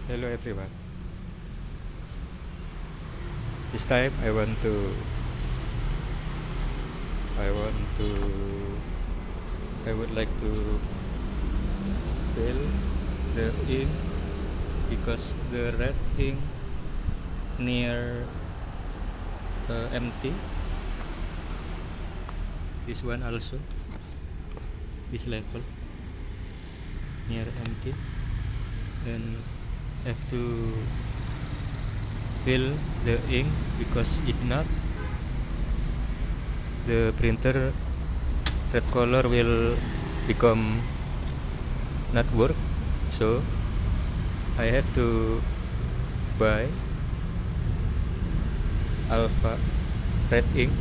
Hello everyone. This time I want to I would like to fill the ink because the red ink near empty. This one also, this level near empty, and have to fill the ink because if not the printer red color will become not work. So I have to buy alpha red ink.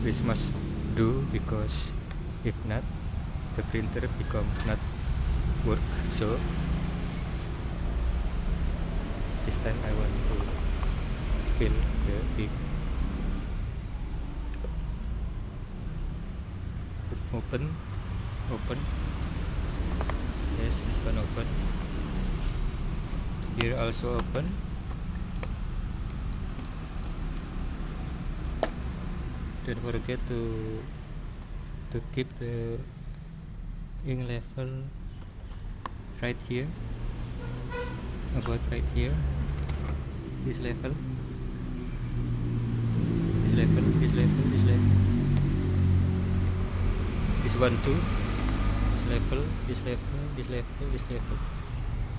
This must do because if not the printer become not work. So this time I want to fill the ink. Open. Yes, this one open. Here also open. Don't forget to keep the ink level right here, about right here. This level. This one too. This level.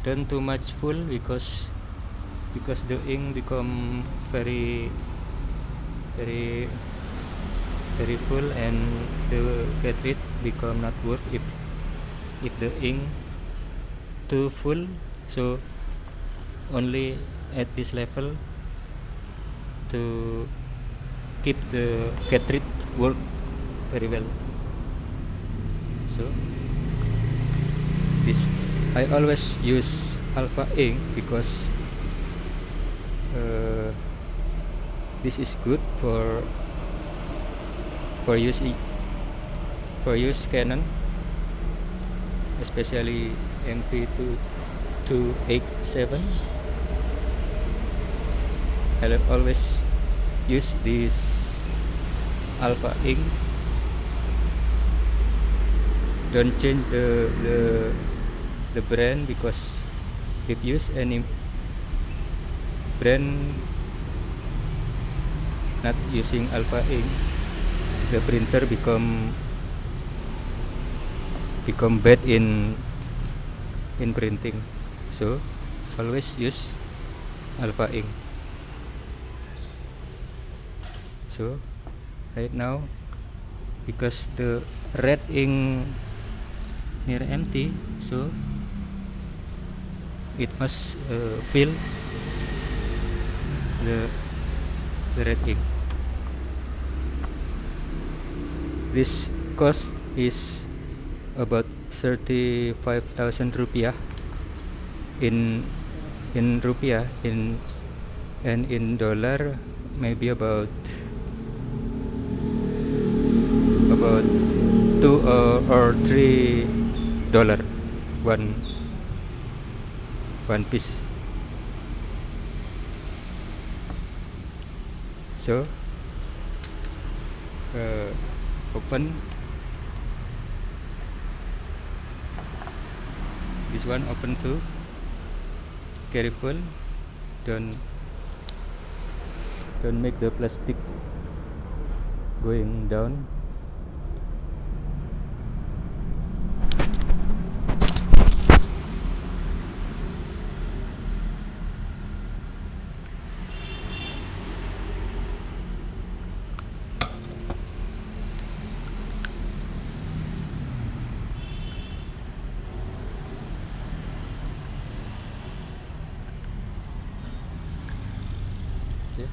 Don't too much full because the ink become very full and the cartridge become not work if the ink too full. So only at this level to keep the cartridge work very well. So this I always use alpha ink because this is good for use Canon, especially MP2287. I always use this alpha ink. Don't change the brand because if use any brand not using alpha ink, the printer become bad in printing. So always use alpha ink. So right now because the red ink near empty, so it must fill the red ink. This cost is about 35,000 rupiah in rupiah, and in dollar maybe about $2 or $3 one piece. So open this one, open too. Careful, don't make the plastic going down. Okay.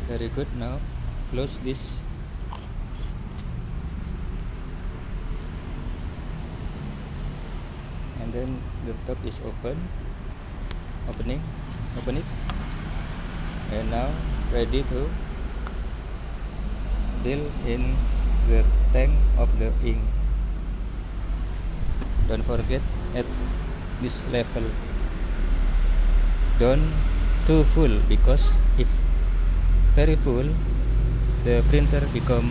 Very good. Now close this. And then the top is open it, and now ready to fill in the tank of the ink. Don't forget at this level, don't too full, because if very full the printer become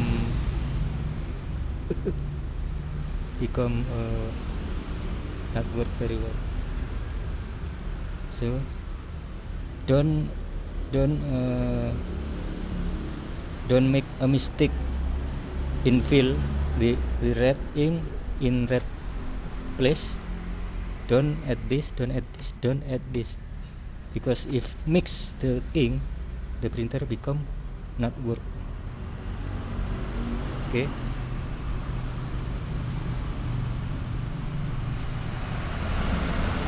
not work very well. So don't make a mistake in fill the red ink in red place. Don't add this, because if mix the ink, the printer become not work. Okay,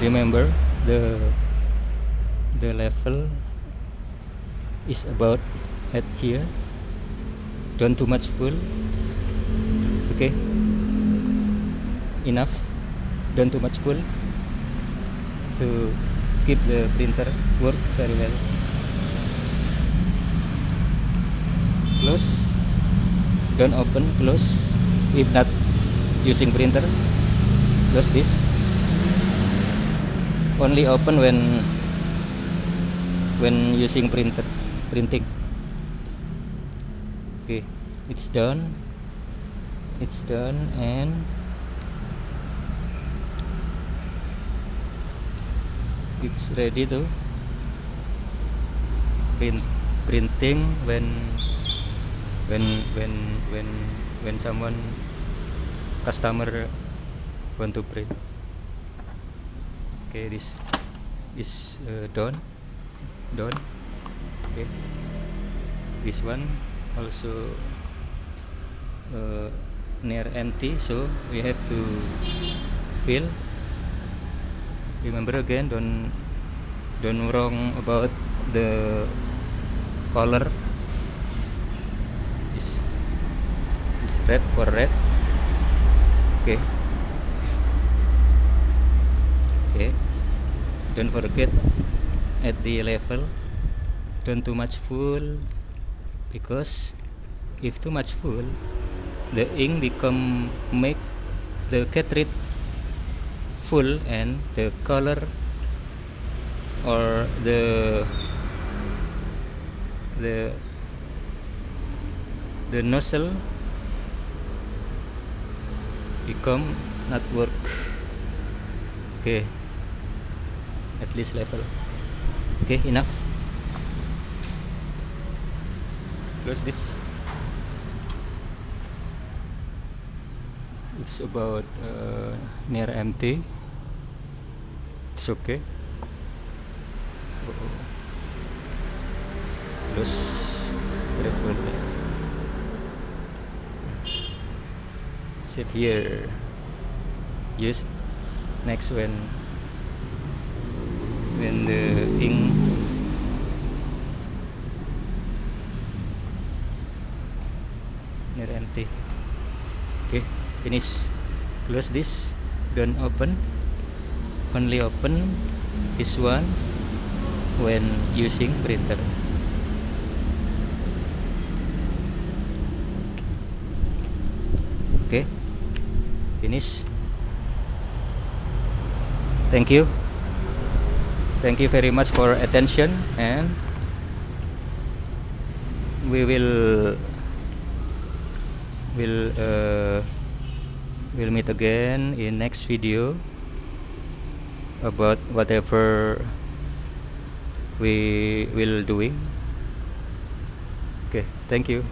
remember the level is about at here, don't too much full. Okay, enough, don't too much full to keep the printer work very well. Close, don't open, close. If not using printer, close this. Only open when using printing. Okay, it's done, and it's ready to printing when someone customer want to print. Okay, this is done. Okay, this one also near empty, so we have to fill. Remember again, don't wrong about the color. Is red for red. Okay, don't forget at the level, don't too much full, because if too much full, the ink become make the cartridge full, and the color or the nozzle become not work. Okay, at least level. Okay, enough. Close this. It's about near empty. It's okay. Close carefully. Save here. Use next when the ink near empty. Okay, finish. Close this. Don't open. Only open this one when using printer. Okay, finish. Thank you very much for attention, and we will meet again in next video about whatever we will doing. Okay, thank you.